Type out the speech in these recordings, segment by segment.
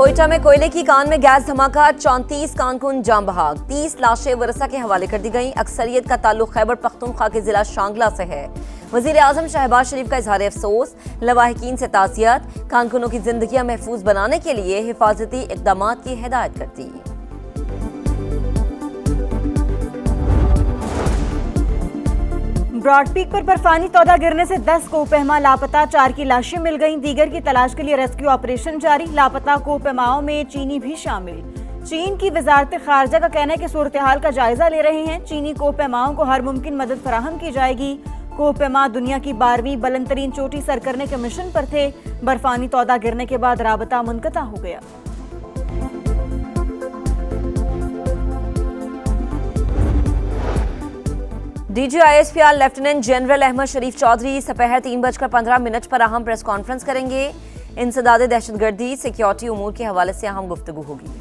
कोयटा में कोयले की कान में गैस धमाका, 34 कारकुन जाम बहाक, 30 लाशें वरसा के हवाले कर दी गईं। अक्सरियत का ताल्लुक खैबर पख्तूनख्वा के जिला शांगला से है। वजीर आजम शहबाज शरीफ का इजहार अफसोस, लवाहिकीन से ताज़ियत, कारकुनों की जिंदगियां महफूज बनाने के लिए हिफाजती इकदाम की हिदायत कर दी। ब्रॉडपीक पर बर्फानी तौदा गिरने से 10 कोपहमा लापता, 4 की लाशें मिल गईं। दीगर की तलाश के लिए रेस्क्यू ऑपरेशन जारी। लापता कोपहमाओं में चीनी भी शामिल। चीन की वजारत खारजा का कहना है कि सूरत हाल का जायजा ले रहे हैं। चीनी कोपहमाओं को हर मुमकिन मदद फराहम की जाएगी। कोपहमा दुनिया की 12वीं बुलंद तरीन चोटी सर करने के मिशन पर थे। बर्फानी तौदा गिरने के बाद राबता मुनक़ता हो गया। DGISPR लेफ्टिनेंट जनरल अहमद शरीफ चौधरी सपहर 3:15 पर अहम प्रेस कॉन्फ्रेंस करेंगे। इंसदाद दहशतगर्दी, सिक्योरिटी उमूर के हवाले से अहम गुफ्तगू होगी।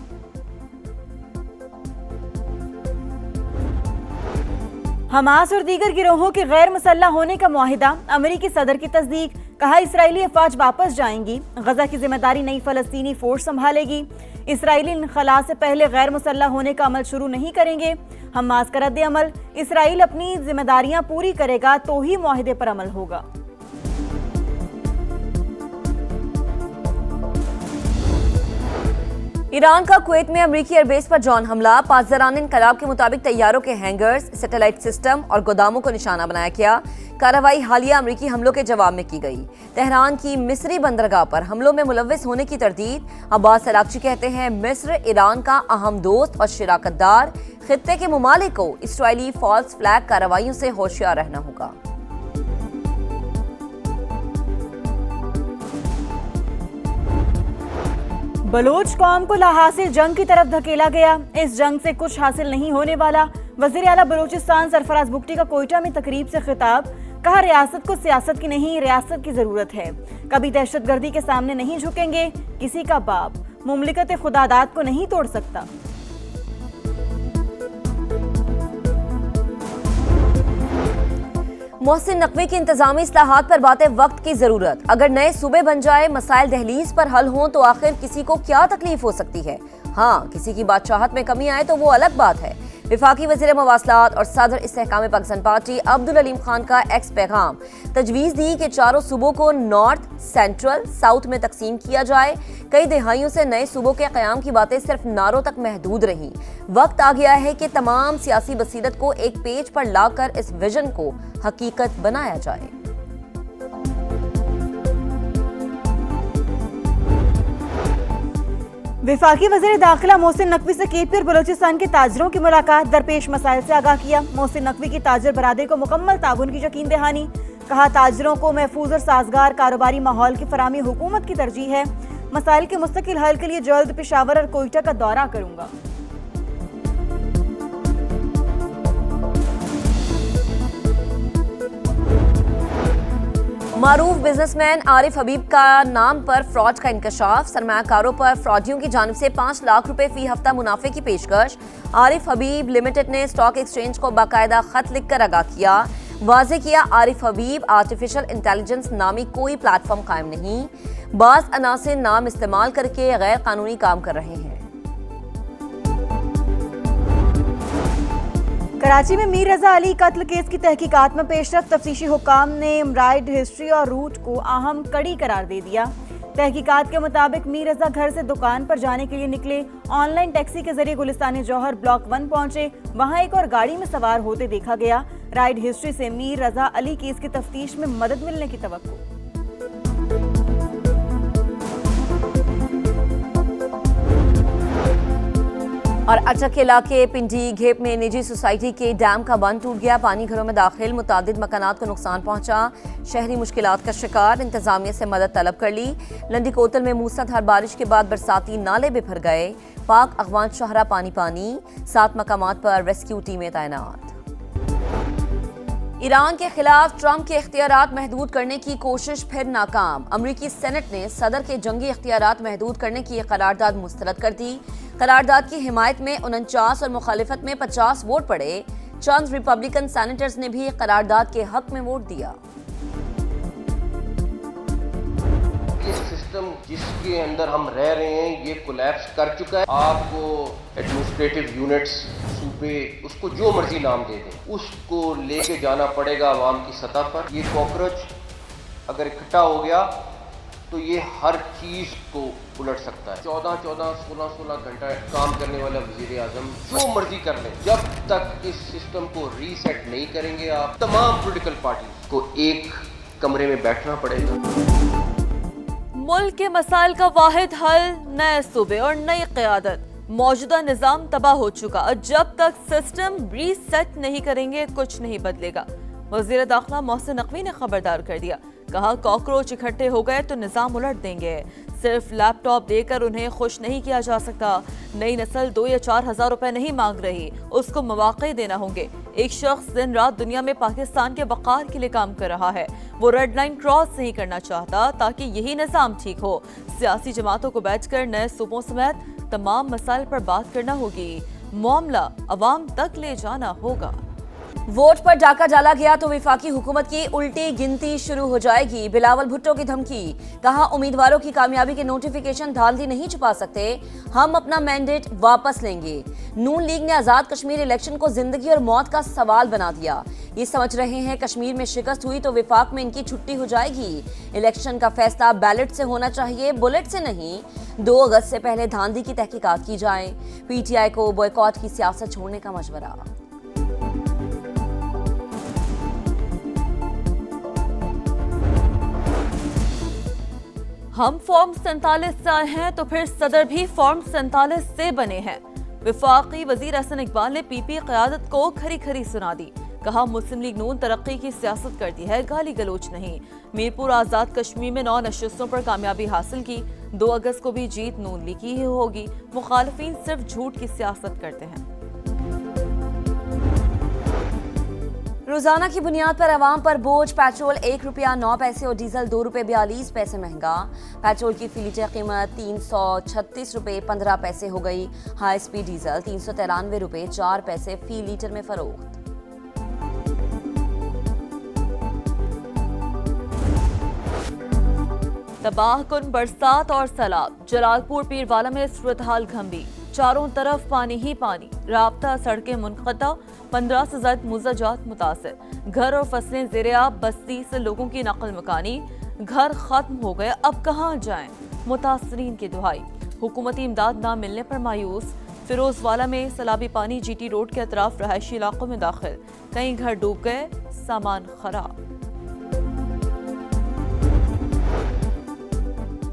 हमास और दीगर गिरोहों के गैर मुसल्लह होने का मुआहिदा, अमेरिकी सदर की तस्दीक। कहा इसराइली अफवाज वापस जाएंगी। गजा की जिम्मेदारी नई फलस्तीनी फोर्स संभालेगी। इसराइली इनखला से पहले गैर मुसल्लह होने का अमल शुरू नहीं करेंगे। हमास का रद्द अमल, इसराइल अपनी जिम्मेदारियां पूरी करेगा तो ही मुआहिदे पर अमल होगा। ईरान का कुवैत में अमरीकी एयरबेस पर ड्रोन हमला, पासदारान इनकलाब के मुताबिक तैयारों के हैंगर्स, सैटेलाइट सिस्टम और गोदामों को निशाना बनाया गया। कार्रवाई हालिया अमरीकी हमलों के जवाब में की गई। तेहरान की मिस्री बंदरगाह पर हमलों में मुलव्विस होने की तरदीद। अब्बास अरागची कहते हैं मिस्र ईरान का अहम दोस्त और शिराकतदार। खित्ते के ममालिक को इसराइली फॉल्स फ्लैग कार्रवाइयों से होशियार रहना होगा। बलोच कौम को लाहासिल जंग की तरफ धकेला गया। इस जंग से कुछ हासिल नहीं होने वाला। वज़ीर आला बलूचिस्तान सरफराज बुगटी का कोयटा में तकरीब से खिताब। कहा रियासत को सियासत की नहीं, रियासत की जरूरत है। कभी दहशतगर्दी के सामने नहीं झुकेंगे। किसी का बाप मुमलिकत खुदादात को नहीं तोड़ सकता। मोहसिन नकवी की इंतजामी इस्लाहात पर बातें वक्त की जरूरत। अगर नए सूबे बन जाए, मसाइल दहलीज पर हल हों तो आखिर किसी को क्या तकलीफ हो सकती है। हाँ, किसी की बादशाहत में कमी आए तो वो अलग बात है। विफाकी वज़ीर मवासलात और सदर इस्तेहकाम पाकिस्तान पार्टी अब्दुल अलीम खान का एक्स पैगाम, तजवीज़ दी कि चारों सूबों को नॉर्थ, सेंट्रल, साउथ में तकसीम किया जाए। कई दहाइयों से नए सूबों के क़याम की बातें सिर्फ नारों तक महदूद रहीं। वक्त आ गया है कि तमाम सियासी बसीरत को एक पेज पर लाकर इस विजन को हकीकत बनाया जाए। विफाकी वज़ीर दाखिला मोहसिन नकवी से केपी और बलोचिस्तान के ताजरों की मुलाकात, दरपेश मसाइल से आगाह किया। मोहसिन नकवी की ताजर बरादरी को मुकम्मल ताउन की यकीन दहानी। कहा ताजरों को महफूज और साजगार कारोबारी माहौल की फराहमी हुकूमत की तरजीह है। मसाइल के मुस्तकिल हल के लिए जल्द पेशावर और कोयटा का दौरा करूंगा। मारूफ बिजनेसमैन आरिफ हबीब का नाम पर फ्रॉड का इंकशाफ। सरमायाकारों पर फ्रॉडियों की जानिब से 5 लाख रुपए फी हफ्ता मुनाफे की पेशकश। आरिफ हबीब लिमिटेड ने स्टॉक एक्सचेंज को बाकायदा खत लिखकर आगाह किया। वाज़े किया आरिफ हबीब आर्टिफिशियल इंटेलिजेंस नामी कोई प्लेटफॉर्म कायम नहीं। बाज़ अनासिर नाम इस्तेमाल करके गैर कानूनी काम कर रहे हैं। कराची में मीर रजा अली कत्ल केस की तहकीकात में पेशरफ्त। तफ्तीशी हुक्काम ने राइड हिस्ट्री और रूट को अहम कड़ी करार दे दिया। तहकीकात के मुताबिक मीर रजा घर से दुकान पर जाने के लिए निकले। ऑनलाइन टैक्सी के जरिए गुलिस्तानी जौहर ब्लॉक 1 पहुंचे। वहां एक और गाड़ी में सवार होते देखा गया। राइड हिस्ट्री से मीर रजा अली केस की तफ्तीश में मदद मिलने की तवक्को। और अचक इलाके पिंडी घेप में निजी सोसाइटी के डैम का बंद टूट गया। पानी घरों में दाखिल, मुतादिद मकानात को नुकसान पहुंचा। शहरी मुश्किलात का शिकार, इंतजामिया से मदद तलब कर ली। लंडी कोतल में मूसलाधार बारिश के बाद बरसाती नाले बिफर गए। पाक अफगान शहरा पानी पानी, 7 मकामात पर रेस्क्यू टीमें तैनात। ईरान के खिलाफ ट्रंप के इख्तियारात महदूद करने की कोशिश फिर नाकाम। अमरीकी सेनेट ने सदर के जंगी इख्तियारात महदूद करने की करारदाद मुस्तरद कर दी। करारदाद की हिमायत में 49 और मुखालिफत में 50 वोट पड़े। चंद रिपब्लिकन सेनेटर्स ने भी करारदाद के हक में वोट दिया। इस सिस्टम जिसके अंदर हम रह रहे हैं ये कोलैप्स कर चुका है। आपको एडमिनिस्ट्रेटिव यूनिट्स सूबे उसको जो मर्जी नाम दे दें, उसको लेके जाना पड़ेगा आवाम की सतह पर। ये कॉकरोच अगर इकट्ठा हो गया तो ये हर चीज़ को उलट सकता है। 14-14, 16-16 घंटा काम करने वाला वज़ीर आज़म जो मर्जी कर ले, जब तक इस सिस्टम को रीसेट नहीं करेंगे आप तमाम पॉलिटिकल पार्टी को एक कमरे में बैठना पड़ेगा। मुल्क के मसाइल का वाहिद हल नए सूबे और नई क़यादत। मौजूदा निज़ाम तबाह हो चुका और जब तक सिस्टम रीसेट नहीं करेंगे कुछ नहीं बदलेगा। वज़ीर दाखिला मोहसिन नकवी ने खबरदार कर दिया, कहा कॉकरोच इकट्ठे हो गए तो निज़ाम उलट देंगे। सिर्फ लैपटॉप देकर उन्हें खुश नहीं किया जा सकता। नई नस्ल 2 या 4 हज़ार रुपए नहीं मांग रही, उसको मौक़े देना होंगे। एक शख्स दिन रात दुनिया में पाकिस्तान के वक़ार के लिए काम कर रहा है, वो रेड लाइन क्रॉस नहीं करना चाहता ताकि यही निज़ाम ठीक हो। सियासी जमातों को बैठकर नए सूबों समेत तमाम मसाइल पर बात करना होगी, मामला अवाम तक ले जाना होगा। वोट पर डाका डाला गया तो विफाकी हुकूमत की उल्टी गिनती शुरू हो जाएगी। बिलावल भुट्टो की धमकी, कहा उम्मीदवारों की कामयाबी के नोटिफिकेशन धांधली नहीं छुपा सकते, हम अपना मैंडेट वापस लेंगे। नून लीग ने आजाद कश्मीर इलेक्शन को जिंदगी और मौत का सवाल बना दिया। ये समझ रहे हैं कश्मीर में शिकस्त हुई तो विफाक में इनकी छुट्टी हो जाएगी। इलेक्शन का फैसला बैलेट से होना चाहिए, बुलेट से नहीं। 2 अगस्त से पहले धांधली की तहकीकात की जाए। पीटीआई को बॉयकॉट की सियासत छोड़ने का मशवरा। हम फॉर्म 47 से आए हैं तो फिर सदर भी फॉर्म 47 से बने हैं। विफाकी वजीर हसन इकबाल ने पीपी क़यादत को खरी खरी सुना दी, कहा मुस्लिम लीग नून तरक्की की सियासत करती है, गाली गलोच नहीं। मीरपुर आजाद कश्मीर में 9 नशिस्तों पर कामयाबी हासिल की। 2 अगस्त को भी जीत नून लीग की ही होगी। मुखालिफिन सिर्फ झूठ की सियासत करते हैं। रोजाना की बुनियाद पर आवाम पर बोझ। पेट्रोल 1 रुपया 9 पैसे और डीजल 2 रुपये 42 पैसे महंगा। पेट्रोल की फी लीटर कीमत 336 रुपये 15 पैसे हो गई। हाई स्पीड डीजल 393 रुपये 4 पैसे फी लीटर में फरोख्त। तबाहकुन बरसात और सैलाब। जलालपुर पीरवाला में सूरत हाल गंभीर, चारों तरफ पानी ही पानी, राब्ता सड़कें मुनक़ता, 15 से ज़ायद मुज़ाजात मुतासिर। घर और फसलें ज़ेरे-आब, बस्ती से लोगों की नकल मकानी। घर खत्म हो गए, अब कहाँ जाएं? मुतासरीन की दुहाई। हुकूमती इमदाद ना मिलने पर मायूस। फिरोजवाला में सैलाबी पानी जीटी रोड के अतराफ रहायशी इलाकों में दाखिल, कई घर डूब गए, सामान खराब।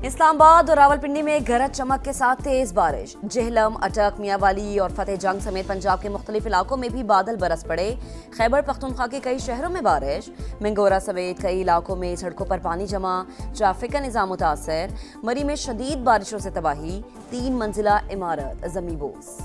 इस्लामाबाद और रावलपिंडी में गरज चमक के साथ तेज बारिश। जेहलम, अटक, मियांवाली और फतेह जंग समेत पंजाब के मुख्तलिफ इलाकों में भी बादल बरस पड़े। खैबर पख्तूनख्वा के कई शहरों में बारिश। मंगोरा समेत कई इलाकों में सड़कों पर पानी जमा, ट्रैफिक का निज़ाम मुतासर। मरी में शदीद बारिशों से तबाही, 3 मंजिला इमारत ज़मींबोस।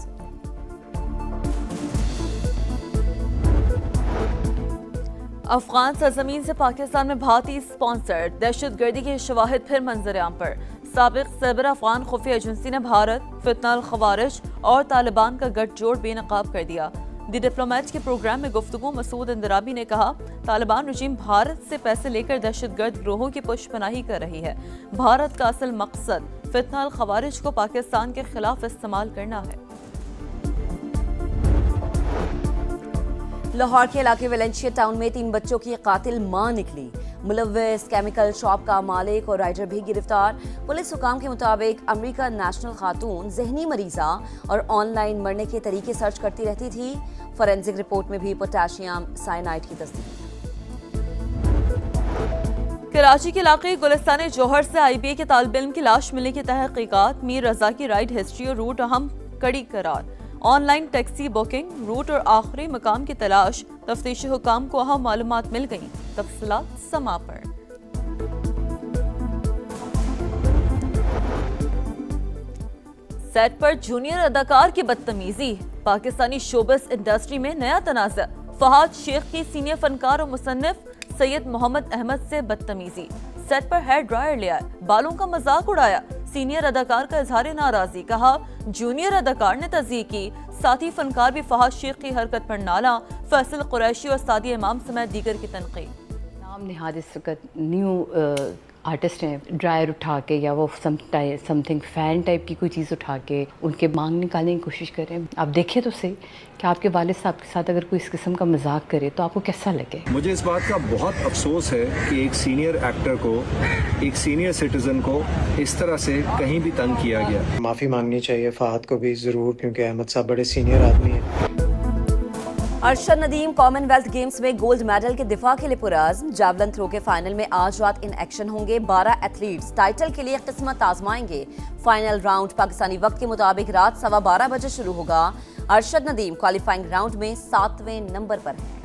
अफगान सरजमीन से पाकिस्तान में भारतीय स्पॉन्सर दहशतगर्दी के शवाहिद फिर मंजर-ए-आम पर। साबिक सैबर अफगान खुफिया एजेंसी ने भारत, फितना अल खवारिज और तालिबान का गठजोड़ बेनकाब कर दिया। दी डिप्लोमेट के प्रोग्राम में गुफ्तगू मसूद इंदराबी ने कहा, तालिबान रजीम भारत से पैसे लेकर दहशतगर्द गिरोहों की पुष्पनाही कर रही है। भारत का असल मकसद फितना अल खवारिज को पाकिस्तान के खिलाफ इस्तेमाल करना है। लाहौर के इलाके वेलेंशिया टाउन में 3 बच्चों की कातिल मां निकली। मुलव्विस केमिकल शॉप का मालिक और राइडर भी गिरफ्तार। पुलिस हुकाम के मुताबिक अमेरिकन नेशनल खातून जहनी मरीजा और ऑनलाइन मरने के तरीके सर्च करती रहती थी। फोरेंसिक रिपोर्ट में भी पोटेशियम साइनाइड की तस्दीक। कराची के इलाके गुलिस्तान जौहर से IBA के तालिब इल्म की लाश मिलने की तहकीकात। मीर रजा की राइड हिस्ट्री और रूट अहम कड़ी करार। ऑनलाइन टैक्सी बुकिंग, रूट और आखिरी मकाम की तलाश। तफ्तीशी हुकाम को अहम मालूमात मिल गई। तफसीलात समा पर। सेट पर जूनियर अदाकार की बदतमीजी। पाकिस्तानी शोबिस इंडस्ट्री में नया तनाज़ा। फहाद शेख की सीनियर फनकार और मुसन्निफ सैयद मोहम्मद अहमद से बदतमीजी। सेट पर हेयर ड्रायर लिया, बालों का मजाक उड़ाया। सीनियर अदाकार का इजहार नाराजगी, कहा जूनियर अदाकार ने तज़यीक की। साथी फनकार भी फहाद शेख की हरकत पर नाला। फैसल कुरैशी और सादिया इमाम समेत दीगर की तनकीद। नाम निहाद इस वक्त न्यू आर्टिस्ट हैं, ड्रायर उठा के या वो समथिंग फैन टाइप की कोई चीज़ उठा के उनके मांग निकालने की कोशिश कर रहे हैं। आप देखिए तो सही कि आपके वालिद साहब के साथ अगर कोई इस किस्म का मजाक करे तो आपको कैसा लगे। मुझे इस बात का बहुत अफसोस है कि एक सीनियर एक्टर को, एक सीनियर सिटीजन को इस तरह से कहीं भी तंग किया गया। माफ़ी मांगनी चाहिए फ़हद को भी ज़रूर, क्योंकि अहमद साहब बड़े सीनियर आदमी हैं। अरशद नदीम कॉमनवेल्थ गेम्स में गोल्ड मेडल के दिफा के लिए पुरअज़्म। जावलिन थ्रो के फाइनल में आज रात इन एक्शन होंगे। 12 एथलीट्स टाइटल के लिए किस्मत आजमाएंगे। फाइनल राउंड पाकिस्तानी वक्त के मुताबिक रात 12:15 बजे शुरू होगा। अरशद नदीम क्वालिफाइंग राउंड में 7वें नंबर पर हैं।